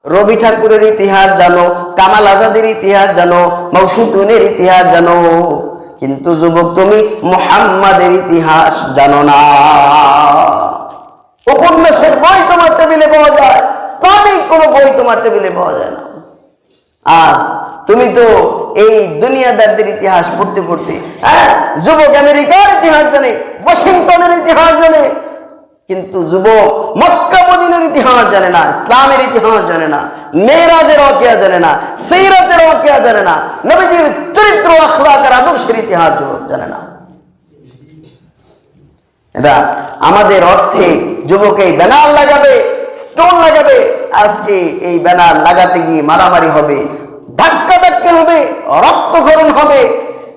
রবি ঠাকুরের ইতিহাস জানো, কামাল আজাদের ইতিহাস জানো, মৌসুতুনের ইতিহাস জানো, কিন্তু যুবক তুমি মুহাম্মাদের ইতিহাস জানো না। উপন্যাসের বই তোমার টেবিলে পাওয়া যায়, ইসলামিক কোনো বই তোমার টেবিলে পাওয়া যায় না। আজ তুমি তো এই দুনিয়াদারদের ইতিহাস পড়তে পড়তে যুবক আমেরিকার ইতিহাস জানে, ওয়াশিংটনের ইতিহাস জানে, কিন্তু যুবক মক্কা মদিনার ইতিহাস জানে না, ইসলামের ইতিহাস জানে না, মেরাজের ওয়াকিয়া জানে না, সিরাতের ওয়াকিয়া জানে না, নবীজির চরিত্র আখলাক আর আদর্শের ইতিহাস যুবক জানে না। এটা আমাদের অর্থে যুবক এই ব্যানার লাগাবে, স্টোন লাগাবে, আজকে এই ব্যানার লাগাতে গিয়ে মারামারি হবে, ধাক্কা ধাক্কি হবে, রক্তক্ষরণ হবে,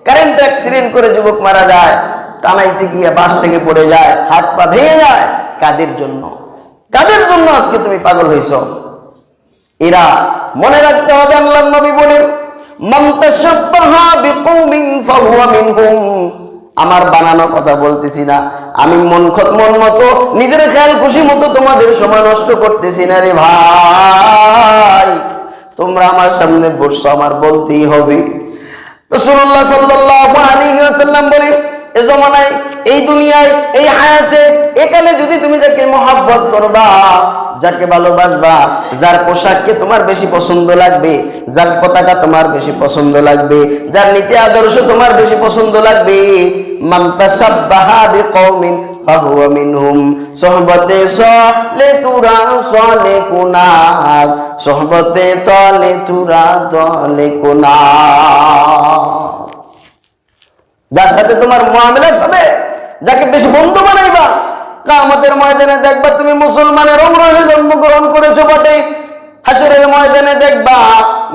কারেন্ট অ্যাক্সিডেন্ট করে যুবক মারা যায়, টানাইতে গিয়ে বাস থেকে পড়ে যায়, হাত পা ভেঙে যায়। কাদের জন্য? কাদের জন্য আজকে তুমি পাগল হয়েছ? এরা মনে রাখতে হবে, আল্লাহর নবী বলেন, মান তাশাব্বাহা বিকওমিন ফাহুয়া মিনহুম। আমার বানানো কথা বলতেছি না, আমি মন মতো নিজের খেয়াল খুশি মতো তোমাদের সময় নষ্ট করতেছি না রে ভাই। তোমরা আমার সামনে বসছো, আমার বলতেই হবে। রাসূলুল্লাহ সাল্লাল্লাহু আলাইহি ওয়াসাল্লাম বলেন, এই জমানায়, এই দুনিয়ায়, এই হায়াতে, একালে যদি তুমি যাকে মহব্বত করবা, যাকে ভালোবাসবা, যার পোশাককে তোমার বেশি পছন্দ লাগবে, যার পতাকা তোমার বেশি পছন্দ লাগবে, যার নীতি আদর্শ তোমার বেশি পছন্দ লাগবে, মান তাশাব্বাহা বিকওমিন ফাহুয়া মিনহুম। সোহবতে সলে তুরা সলে কুনাক, সোহবতে তলে তুরা তলে কুনাক। যার সাথে তোমার মুআমালাত হবে, যাকে বেশি বন্ধু বানাইবা, কিয়ামতের ময়দানে দেখবা তুমি মুসলমানের অঙ্গরাজ্যে জন্মগ্রহণ করেছো বটে, হাসরের ময়দানে দেখবা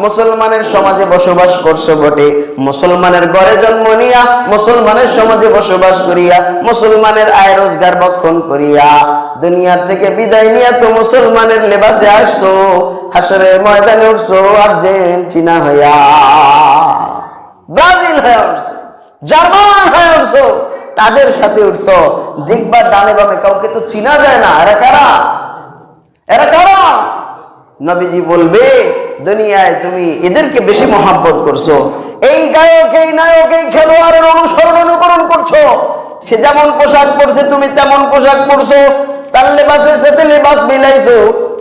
মুসলমানের সমাজে বসবাস করছো বটে, মুসলমানের ঘরে জন্ম নিয়া, মুসলমানের সমাজে বসবাস করিয়া, মুসলমানের আয় রোজগার বক্ষণ করিয়া দুনিয়া থেকে বিদায় নিয়া তো মুসলমানের লেবাসে আসছো, হাসরের ময়দানে উঠছো আর্জেন্টিনা হইয়া, ব্রাজিল হয়ে উঠছো, জার্মান হয়ে উঠছো, তাদের সাথে উঠছো, দেখবা ডানে বামে কাউকে তো চিনা যায় না। এরা কারা? এরা কারা? নবীজি বলবে, দুনিয়ায় তুমি এদেরকে বেশি মহব্বত করছো, এই গায়ক, এই নায়ক, এই খেলোয়াড়ের অনুসরণ অনুকরণ করছো, সে যেমন পোশাক পরছে তুমি তেমন পোশাক পরছো, তার লেবাসের সাথে লেবাস মিলাইছো,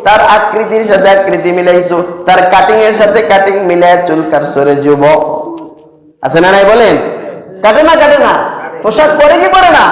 তার আকৃতির সাথে আকৃতি মিলাইছো, তার কাটিং এর সাথে কাটিং মিলাই চুল কাটছো রে যুবক। আছে না নাই বলেন? কাটে না? কাটে না? পোশাক পরে কি পরে না?